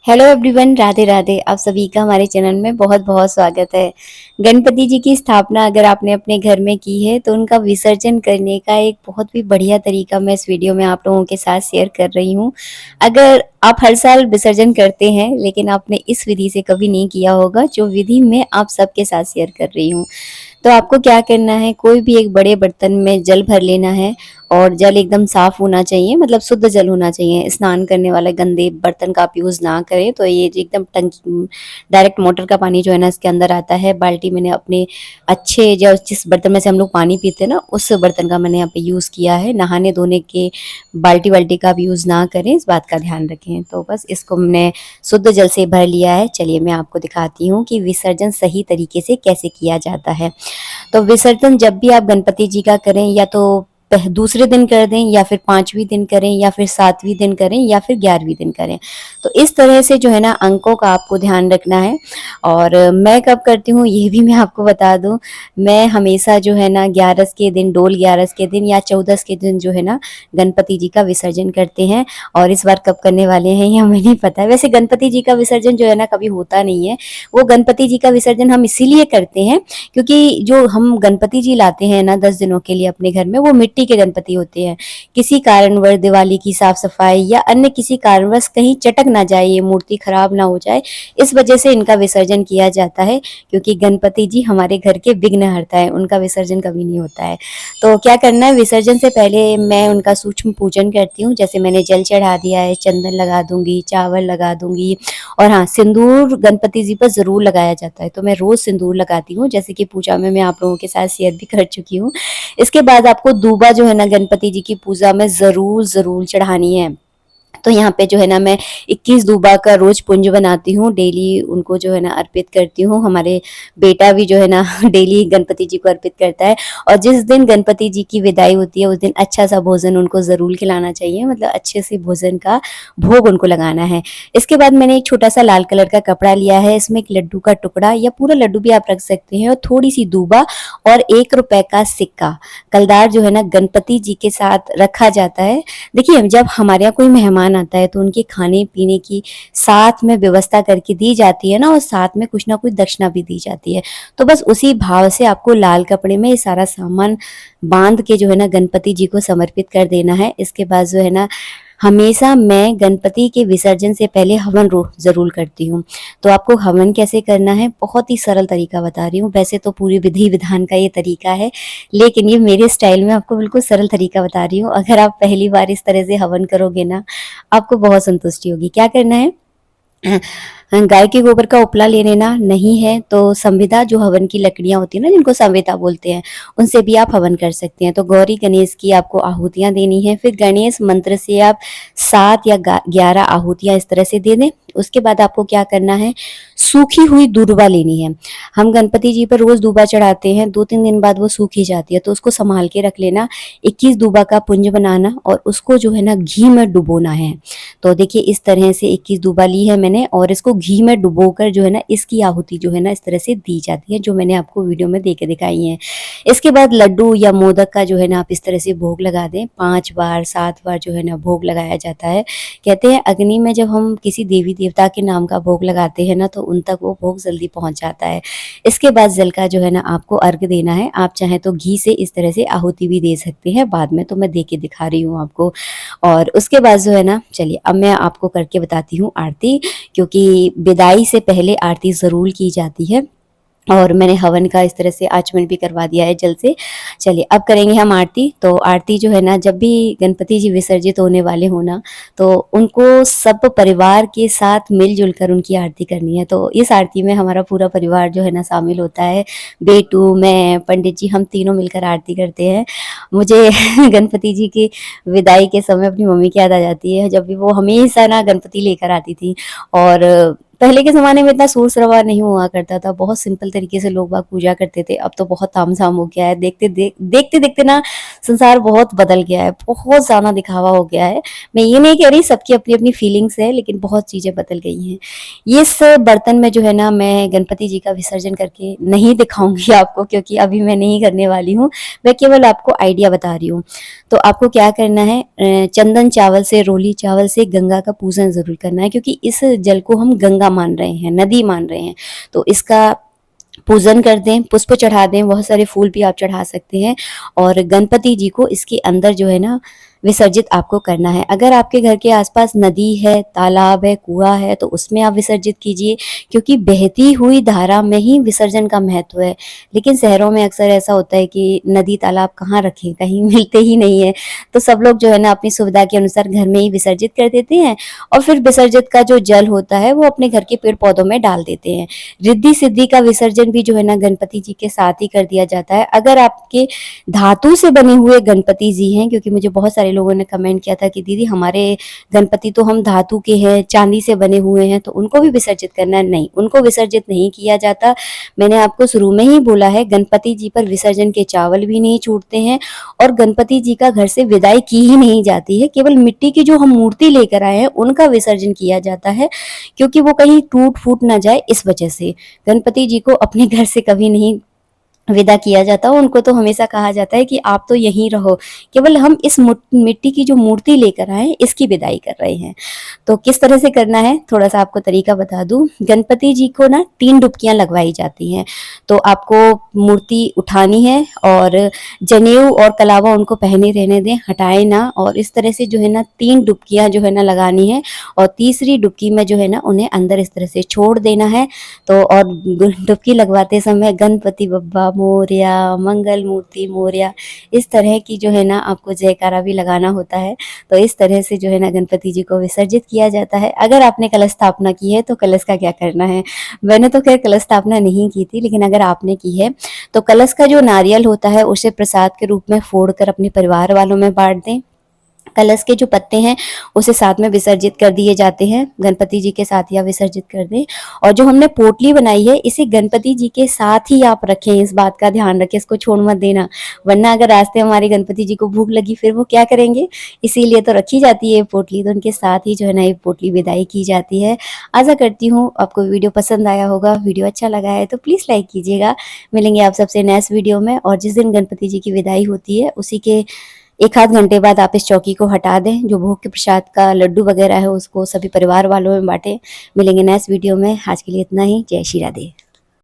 Hello everyone, Radhe Radhe. आप सभी का हमारे चैनल में बहुत बहुत स्वागत है। गणपति जी की स्थापना अगर आपने अपने घर में की है तो उनका विसर्जन करने का एक बहुत भी बढ़िया तरीका मैं इस वीडियो में आप लोगों के साथ शेयर कर रही हूँ। अगर आप हर साल विसर्जन करते हैं लेकिन आपने इस विधि से कभी नहीं किया होगा, जो विधि मैं आप सबके साथ शेयर कर रही हूँ, तो आपको क्या करना है, कोई भी एक बड़े बर्तन में जल भर लेना है और जल एकदम साफ होना चाहिए, मतलब शुद्ध जल होना चाहिए। स्नान करने वाले गंदे बर्तन का आप यूज़ ना करें। तो ये जो एकदम टंकी डायरेक्ट मोटर का पानी जो है ना इसके अंदर आता है। बाल्टी मैंने अपने अच्छे जो जिस बर्तन में से हम लोग पानी पीते हैं ना उस बर्तन का मैंने यहाँ पे यूज़ किया है। नहाने धोने के बाल्टी वाल्टी का भी यूज़ ना करें, इस बात का ध्यान रखें। तो बस इसको मैंने शुद्ध जल से भर लिया है। चलिए मैं आपको दिखाती हूँ कि विसर्जन सही तरीके से कैसे किया जाता है। तो विसर्जन जब भी आप गणपति जी का करें, या तो दूसरे दिन कर दें, या फिर 5वीं दिन करें, या फिर 7वीं दिन करें, या फिर 11वीं दिन करें। तो इस तरह से जो है ना अंकों का आपको ध्यान रखना है। और मैं कब करती हूँ ये भी मैं आपको बता दूँ। मैं हमेशा जो है ना 11 के दिन, डोल 11 के दिन या 14 के दिन जो है ना गणपति जी का विसर्जन करते हैं। और इस बार कब करने वाले हैं ये हमें नहीं पता है। वैसे गणपति जी का विसर्जन जो है ना कभी होता नहीं है। वो गणपति जी का विसर्जन हम इसीलिए करते हैं क्योंकि जो हम गणपति जी लाते हैं ना 10 दिनों के लिए अपने घर में, वो मिट्टी के गणपति होते हैं। किसी कारणवश दिवाली की साफ सफाई या अन्य किसी कारणवश कहीं चटक ना जाए, ये मूर्ति खराब ना हो जाए, इस वजह से इनका विसर्जन किया जाता है। क्योंकि गणपति जी हमारे घर के विघ्नहर्ता है, उनका विसर्जन कभी नहीं होता है। तो क्या करना है, विसर्जन से पहले मैं उनका सूक्ष्म पूजन करती हूँ। जैसे मैंने जल चढ़ा दिया है, चंदन लगा दूंगी, चावल लगा दूंगी, और हाँ, सिंदूर गणपति जी पर जरूर लगाया जाता है। तो मैं रोज सिंदूर लगाती हूँ, जैसे कि पूजा में मैं आप लोगों के साथ शेयर भी कर चुकी हूँ। इसके बाद आपको दूबा जो है ना गणपति जी की पूजा में जरूर जरूर चढ़ानी है। तो यहाँ पे जो है ना मैं 21 दूबा का रोज पुंज बनाती हूँ, डेली उनको जो है ना अर्पित करती हूँ। हमारे बेटा भी जो है ना डेली गणपति जी को अर्पित करता है। और जिस दिन गणपति जी की विदाई होती है उस दिन अच्छा सा भोजन उनको जरूर खिलाना चाहिए, मतलब अच्छे से भोजन का भोग उनको लगाना है। इसके बाद मैंने एक छोटा सा लाल कलर का कपड़ा लिया है, इसमें एक लड्डू का टुकड़ा या पूरा लड्डू भी आप रख सकते हैं, और थोड़ी सी दूबा और 1 रुपए का सिक्का कलदार जो है ना गणपति जी के साथ रखा जाता है। देखिए, जब हमारे यहाँ कोई मेहमान आता है तो उनके खाने पीने की साथ में व्यवस्था करके दी जाती है ना, और साथ में कुछ ना कुछ दक्षिणा भी दी जाती है। तो बस उसी भाव से आपको लाल कपड़े में ये सारा सामान बांध के जो है ना गणपति जी को समर्पित कर देना है। इसके बाद जो है ना हमेशा मैं गणपति के विसर्जन से पहले हवन जरूर करती हूँ। तो आपको हवन कैसे करना है, बहुत ही सरल तरीका बता रही हूँ। वैसे तो पूरी विधि विधान का ये तरीका है, लेकिन ये मेरे स्टाइल में आपको बिल्कुल सरल तरीका बता रही हूँ। अगर आप पहली बार इस तरह से हवन करोगे ना, आपको बहुत संतुष्टि होगी। क्या करना है, गाय के गोबर का उपला ले लेना। नहीं है तो संविदा, जो हवन की लकड़ियां होती है ना जिनको संविदा बोलते हैं, उनसे भी आप हवन कर सकते हैं। तो गौरी गणेश की आपको आहुतियां देनी है। फिर गणेश मंत्र से आप 7 या 11 आहुतियां इस तरह से दे दें। उसके बाद आपको क्या करना है, सूखी हुई दूर्वा लेनी है। हम गणपति जी पर रोज दूबा चढ़ाते हैं, 2-3 दिन बाद वो सूखी जाती है, तो उसको संभाल के रख लेना। 21 दूबा का पुंज बनाना और उसको जो है ना घी में डुबोना है। तो देखिए, इस तरह से 21 दूबा ली है मैंने, और इसको घी में डुबोकर जो है ना इसकी आहुति जो है ना इस तरह से दी जाती है, जो मैंने आपको वीडियो में दे के दिखाई है। इसके बाद लड्डू या मोदक का जो है ना आप इस तरह से भोग लगा दें। 5 बार 7 बार जो है ना भोग लगाया जाता है। कहते हैं अग्नि में जब हम किसी देवी देवता के नाम का भोग लगाते हैं ना तो उन तक वो भोग जल्दी पहुंच जाता है। इसके बाद जल का जो है ना आपको अर्घ देना है। आप चाहें तो घी से इस तरह से आहुति भी दे सकते हैं बाद में, तो मैं दे के दिखा रही हूँ आपको। और उसके बाद जो है ना, चलिए अब मैं आपको करके बताती हूँ आरती, क्योंकि विदाई से पहले आरती ज़रूर की जाती है। और मैंने हवन का इस तरह से आचमन भी करवा दिया है जल से। चलिए अब करेंगे हम आरती। तो आरती जो है ना, जब भी गणपति जी विसर्जित होने वाले हो ना, तो उनको सब परिवार के साथ मिलजुल कर उनकी आरती करनी है। तो इस आरती में हमारा पूरा परिवार जो है ना शामिल होता है। बेटू, मैं, पंडित जी, हम तीनों मिलकर आरती करते हैं। मुझे गणपति जी की विदाई के समय अपनी मम्मी की याद आ जाती है, जब भी वो हमेशा ना गणपति लेकर आती थी। और पहले के ज़माने में इतना शोर-शराबा नहीं हुआ करता था, बहुत सिंपल तरीके से लोग बाग पूजा करते थे। अब तो बहुत तामझाम हो गया है, देखते-देखते ना संसार बहुत बदल गया है, बहुत ज़्यादा दिखावा हो गया है। मैं ये नहीं कह रही सबकी अपनी-अपनी फीलिंग्स है, लेकिन बहुत चीज़ें बदल गई हैं। ये इस बर्तन में जो है ना मैं गणपति जी का विसर्जन करके नहीं दिखाऊँगी आपको, क्योंकि अभी मैं नहीं करने वाली हूँ, मैं केवल आपको आइडिया बता रही हूँ। तो आपको क्या करना है, चंदन चावल से, रोली चावल से गंगा का पूजन ज़रूर करना है, क्योंकि इस जल को हम गंगा मान रहे हैं, नदी मान रहे हैं। तो इसका पूजन कर दें, पुष्प चढ़ा दें, बहुत सारे फूल भी आप चढ़ा सकते हैं और गणपति जी को इसके अंदर जो है ना विसर्जित आपको करना है। अगर आपके घर के आसपास नदी है, तालाब है, कुआँ है तो उसमें आप विसर्जित कीजिए, क्योंकि बहती हुई धारा में ही विसर्जन का महत्व है। लेकिन शहरों में अक्सर ऐसा होता है कि नदी तालाब कहाँ रखें, कहीं मिलते ही नहीं है। तो सब लोग जो है ना अपनी सुविधा के अनुसार घर में ही विसर्जित कर देते हैं और फिर विसर्जित का जो जल होता है वो अपने घर के पेड़ पौधों में डाल देते हैं। रिद्धि सिद्धि का विसर्जन भी जो है ना गणपति जी के साथ ही कर दिया जाता है। अगर आपके धातु से बने हुए गणपति जी हैं, क्योंकि मुझे बहुत सारे लोगों ने कमेंट किया था कि दीदी हमारे गणपति तो हम धातु के हैं, चांदी से बने हुए हैं, तो उनको भी विसर्जित करना है? नहीं, उनको विसर्जित नहीं किया जाता। मैंने आपको शुरू में ही बोला है, गणपति जी पर विसर्जन के चावल भी नहीं छूटते हैं और गणपति जी का घर से विदाई की ही नहीं जाती है। केवल मिट्टी की जो हम मूर्ति लेकर आए हैं उनका विसर्जन किया जाता है, क्योंकि वो कहीं टूट फूट ना जाए, इस वजह से गणपति जी को अपने घर से कभी नहीं विदा किया जाता। उनको तो हमेशा कहा जाता है कि आप तो यहीं रहो, केवल हम इस मिट्टी की जो मूर्ति लेकर आए हैं इसकी विदाई कर रहे हैं। तो किस तरह से करना है थोड़ा सा आपको तरीका बता दूं। गणपति जी को ना 3 डुबकियां लगवाई जाती हैं। तो आपको मूर्ति उठानी है और जनेऊ और कलावा उनको पहने रहने दें, हटाए ना, और इस तरह से जो है ना 3 डुबकियां जो है ना लगानी है और तीसरी डुबकी में जो है ना उन्हें अंदर इस तरह से छोड़ देना है। तो और डुबकी लगवाते समय गणपति बप्पा मोरया, मंगल मूर्ति मोरया, इस तरह की जो है ना आपको जयकारा भी लगाना होता है। तो इस तरह से जो है ना गणपति जी को विसर्जित किया जाता है। अगर आपने कलश स्थापना की है तो कलश का क्या करना है। मैंने तो खैर कलश स्थापना नहीं की थी, लेकिन अगर आपने की है तो कलश का जो नारियल होता है उसे प्रसाद के रूप में फोड़कर अपने परिवार वालों में बांट दें। कलश के जो पत्ते हैं उसे साथ में विसर्जित कर दिए जाते हैं, गणपति जी के साथ ही आप विसर्जित कर दें। और जो हमने पोटली बनाई है इसे गणपति जी के साथ ही आप रखें, इस बात का ध्यान रखें, इसको छोड़ मत देना, वरना अगर रास्ते हमारे गणपति जी को भूख लगी फिर वो क्या करेंगे। इसीलिए तो रखी जाती है ये पोटली, तो उनके साथ ही जो है ना ये पोटली विदाई की जाती है। आशा करती हूँ आपको वीडियो पसंद आया होगा। वीडियो अच्छा लगा है तो प्लीज़ लाइक कीजिएगा। मिलेंगे आप सबसे नेक्स्ट वीडियो में। और जिस दिन गणपति जी की विदाई होती है उसी के 1 आध घंटे बाद आप इस चौकी को हटा दें। जो भोग के प्रसाद का लड्डू वगैरह है उसको सभी परिवार वालों में बांटें। मिलेंगे नेक्स्ट वीडियो में। आज के लिए इतना ही। जय श्री राधे।